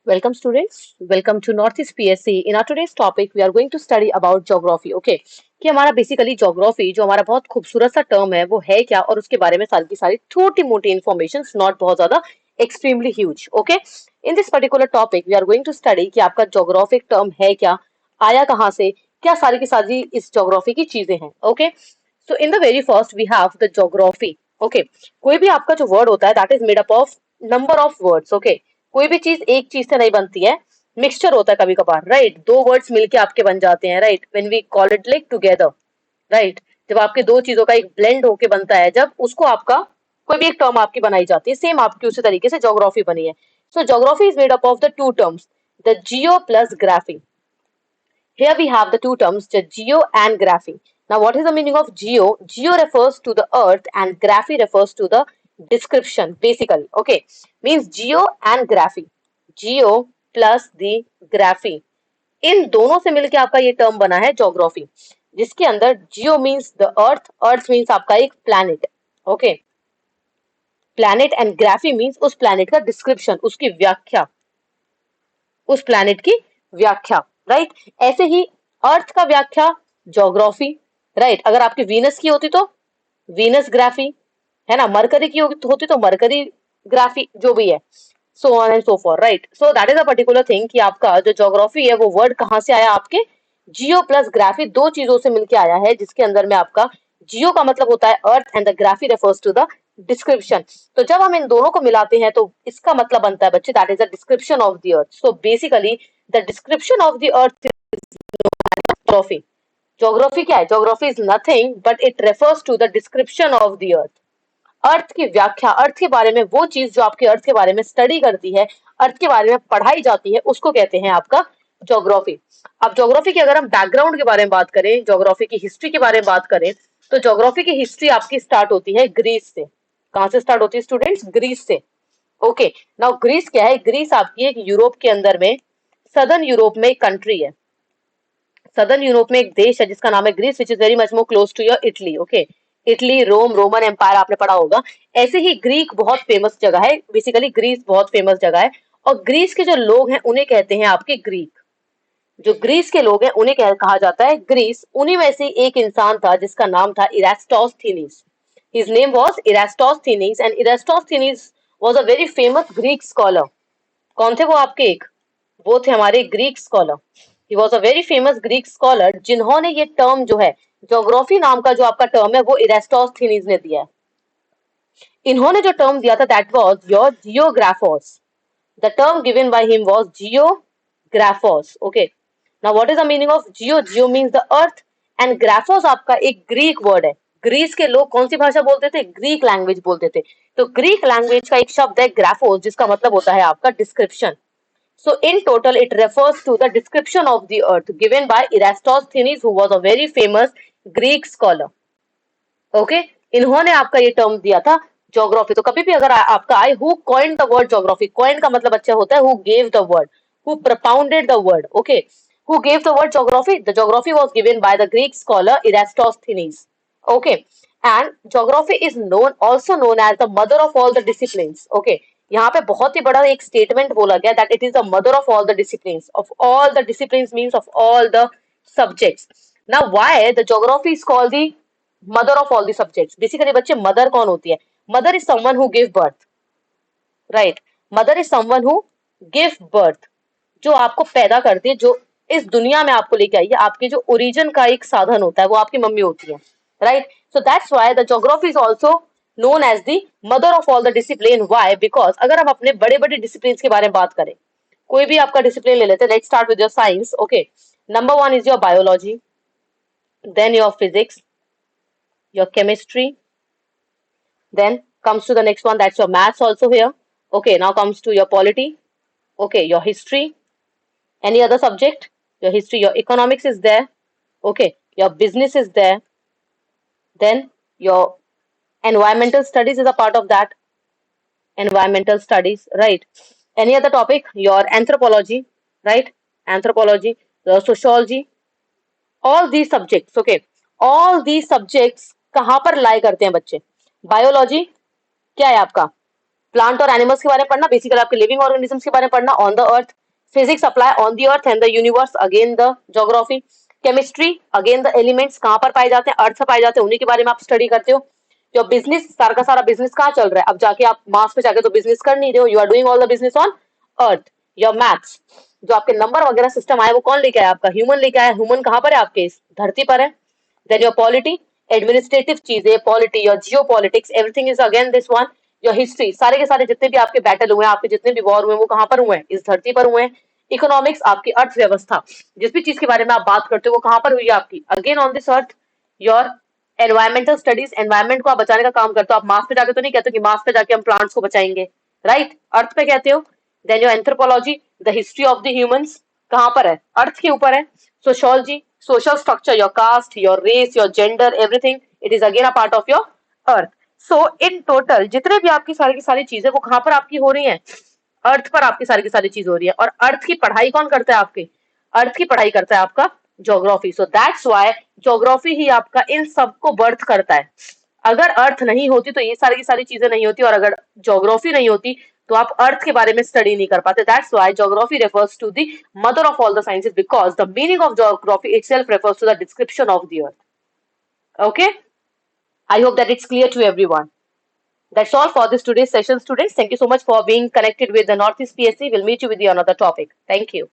Welcome students, welcome to Northeast PSC. In our today's topic, we are going to study about geography. Okay, कि हमारा basically geography जो हमारा बहुत खूबसूरत सा टर्म है वो है क्या और उसके बारे में सारी की सारी छोटी मोटी इन्फॉर्मेशन, नॉट बहुत ज्यादा extremely huge. Okay, in this particular topic, we are going to study कि आपका geographic टर्म है क्या, आया कहाँ से, क्या सारी की सारी इस geography की चीजें हैं. Okay, so in the very first we have the geography. Okay, कोई भी आपका जो वर्ड होता है that is made up of number of words. Okay, कोई भी चीज एक चीज से नहीं बनती है, मिक्सचर होता है कभी कभार, राइट. दो वर्ड्स मिलके आपके बन जाते हैं, right, when we call it like together, right. जब आपके दो चीजों का एक ब्लेंड होके बनता है, जब उसको आपका कोई भी एक टर्म आपकी बनाई जाती है, सेम आपकी उसी तरीके से ज्योग्राफी बनी है. So geography is made up of the two terms, the geo plus graphy. Here we have the two terms, the geo and graphy. Now, what is the meaning of geo? Geo refers to the earth and graphy refers to the description, basically. Okay, means geo and graphy. Geo plus the graphy. इन दोनों से मिलके आपका ये term बना है geography, जिसके अंदर जियो means the earth, earth means आपका एक planet. Okay, planet and graphy means उस प्लैनेट का डिस्क्रिप्शन, उसकी व्याख्या, उस प्लैनेट की व्याख्या, राइट. ऐसे ही अर्थ का व्याख्या ज्योग्राफी, राइट. अगर आपकी वीनस की होती तो वीनस ग्राफी, है ना. मरकरी की होती तो मरकरी ग्राफी, जो भी है, so on and so for, right. So that is a particular thing कि आपका जो ज्योग्राफी है वो वर्ड कहाँ से आया, आपके जियो प्लस ग्राफी दो चीजों से मिलके आया है, जिसके अंदर में आपका जियो का मतलब होता है earth and the graphy refers to the description. तो जब हम इन दोनों को मिलाते हैं तो इसका मतलब बनता है बच्चे, that is the description of the earth. So basically the description of the earth is geography. Geography क्या है? Geography is nothing but it refers to the description of the earth. Earth की व्याख्या, अर्थ के बारे में वो चीज जो आपके अर्थ के बारे में स्टडी करती है, अर्थ के बारे में पढ़ाई जाती है, उसको कहते हैं आपका ज्योग्राफी. अब ज्योग्राफी की अगर हम बैकग्राउंड के बारे में बात करें, ज्योग्राफी की हिस्ट्री के बारे में बात करें, तो ज्योग्राफी की हिस्ट्री आपकी स्टार्ट होती है ग्रीस से. कहां से स्टार्ट होती है स्टूडेंट्स? ग्रीस से. ओके, नाउ ग्रीस क्या है? ग्रीस आपकी एक यूरोप के अंदर में, सदर्न यूरोप में एक कंट्री है. सदर्न यूरोप में एक देश है जिसका नाम है Greece, which is very much more close to your Italy. Okay, Italy, Rome, Roman empire आपने पढ़ा होगा. ऐसे ही ग्रीक बहुत फेमस जगह है, बेसिकली ग्रीस बहुत फेमस जगह है. और ग्रीस के जो लोग हैं उन्हें कहते हैं आपके ग्रीक. जो ग्रीस के लोग हैं उन्हें कहा जाता है ग्रीस. उन्हीं में से एक इंसान था जिसका नाम था Eratosthenes. His name was Eratosthenes and Eratosthenes was a very famous Greek scholar. कौन थे वो आपके? एक वो थे हमारे Greek scholar. He was a very famous Greek scholar, जिन्होंने ये टर्म जो है ज्योग्राफी नाम का जो आपका टर्म है वो इरास्टोस्थीनिस ने दिया है. इन्होंने जो टर्म दिया था that was your geographos. The term given by him was geographos. Okay, now what is the meaning of geo? Geo means the earth and graphos आपका एक ग्रीक वर्ड है. ग्रीस के लोग कौन सी भाषा बोलते थे? ग्रीक लैंग्वेज बोलते थे. तो ग्रीक लैंग्वेज का एक शब्द है ग्राफोस, जिसका मतलब होता है आपका description. So in total, it refers to the description of the earth given by Eratosthenes, who was a very famous Greek scholar. Okay, इन्होंने आपका ये टर्म दिया था ज्योग्राफी. तो कभी भी अगर आपका आए who coined the word geography, coined का मतलब अच्छा होता है who gave the word, who propounded the word. Okay, who gave the word geography? The geography was given by the Greek scholar Eratosthenes. Okay, and geography is known, also known as the mother of all the disciplines. Okay, यहाँ पे बहुत ही बड़ा एक statement बोला गया that it is the mother of all the disciplines. Of all the disciplines means of all the subjects. Now why the geography is called the mother of all the subjects? Basically बच्चे, mother कौन होती है? Mother is someone who give birth, right. Mother is someone who give birth, जो आपको पैदा करती है, जो इस दुनिया में आपको लेके आई है. आपके जो ओरिजिन का एक साधन होता है वो आपकी मम्मी होती है, right. So that's why the geography is also known as the mother of all the discipline. Why? Because अगर हम अपने बड़े बड़े डिसिप्लिन के बारे में बात करें, कोई भी आपका डिसिप्लिन ले लेते हैं. Let's start with your science. Okay, number one is your biology, then your physics, your chemistry, then comes to the next one, that's your maths also here. Okay, now comes to your polity. Okay, your history, any other subject, your history, your economics is there. Okay, your business is there, then your environmental studies is a part of that. Environmental studies, right. Any other topic? Your anthropology, right. Anthropology, your sociology, all these subjects. Okay, all these subjects कहाँ पर lie करते हैं बच्चे? Biology क्या है आपका? Plant और animals के बारे में पढ़ना, बेसिकली आपके लिविंग ऑर्गेनिजम्स के बारे में पढ़ना, on the earth, physics apply on the earth and the universe, again the geography, chemistry again the elements कहाँ पर पाए जाते हैं, अर्थ से पाए जाते हैं, उन्हीं के बारे में आप स्टडी करते हो। जो बिजनेस, सारा का सारा बिजनेस कहाँ चल रहा है, अब जाके आप मार्स पे जाके तो बिजनेस कर नहीं रहे हो, you are doing all the business on earth. Your maths, जो आपके नंबर वगैरह सिस्टम आया वो कौन लेके आया, आपका ह्यूमन लेके आया, ह्यूमन कहाँ पर है आपके, इस धरती पर है। देन योर पॉलिटी, एडमिनिस्ट्रेटिव चीजें, polity, your Jio politics, everything is again this one. Your history, सारे के सारे जितने भी आपके बैटल हुए हैं, आपके जितने भी वॉर हुए हैं, वो कहाँ पर हुए हैं, इस धरती पर हुए हैं। इकोनॉमिक्स, आपकी अर्थव्यवस्था, जिस भी चीज के बारे में आप बात करते हो वो कहाँ पर हुई है आपकी, again on this earth. Your environmental studies, environment को आप बचाने का काम करते हो, आप मार्स पे जाके तो नहीं कहते कि मार्स पे जाके हम प्लांट्स को बचाएंगे, राइट, अर्थ पे कहते हो। Then your anthropology, the history of the humans, कहाँ पर है, अर्थ के ऊपर है। Sociology, social structure, your caste, your race, your gender, everything, it is again a part of your earth. So in total जितने भी आपकी सारी की सारी चीजें वो कहाँ पर आपकी हो रही हैं, अर्थ पर आपकी सारी की सारी चीज हो रही है। और अर्थ की पढ़ाई कौन करता है आपकी, अर्थ की पढ़ाई करता है आपका geography. So that's why geography ही आपका इन सबको बर्थ करता है। अगर अर्थ नहीं होती तो ये सारी की सारी चीजें नहीं होती, और अगर ज्योग्राफी नहीं होती तो आप अर्थ के बारे में स्टडी नहीं कर पाते। That's why geography refers to the mother of all the sciences, because the meaning of geography itself refers to the description of the earth. Okay, I hope that it's clear to everyone. That's all for this today's session, students. Thank you so much for being connected with the Northeast PSC. We'll meet you with the another topic. Thank you.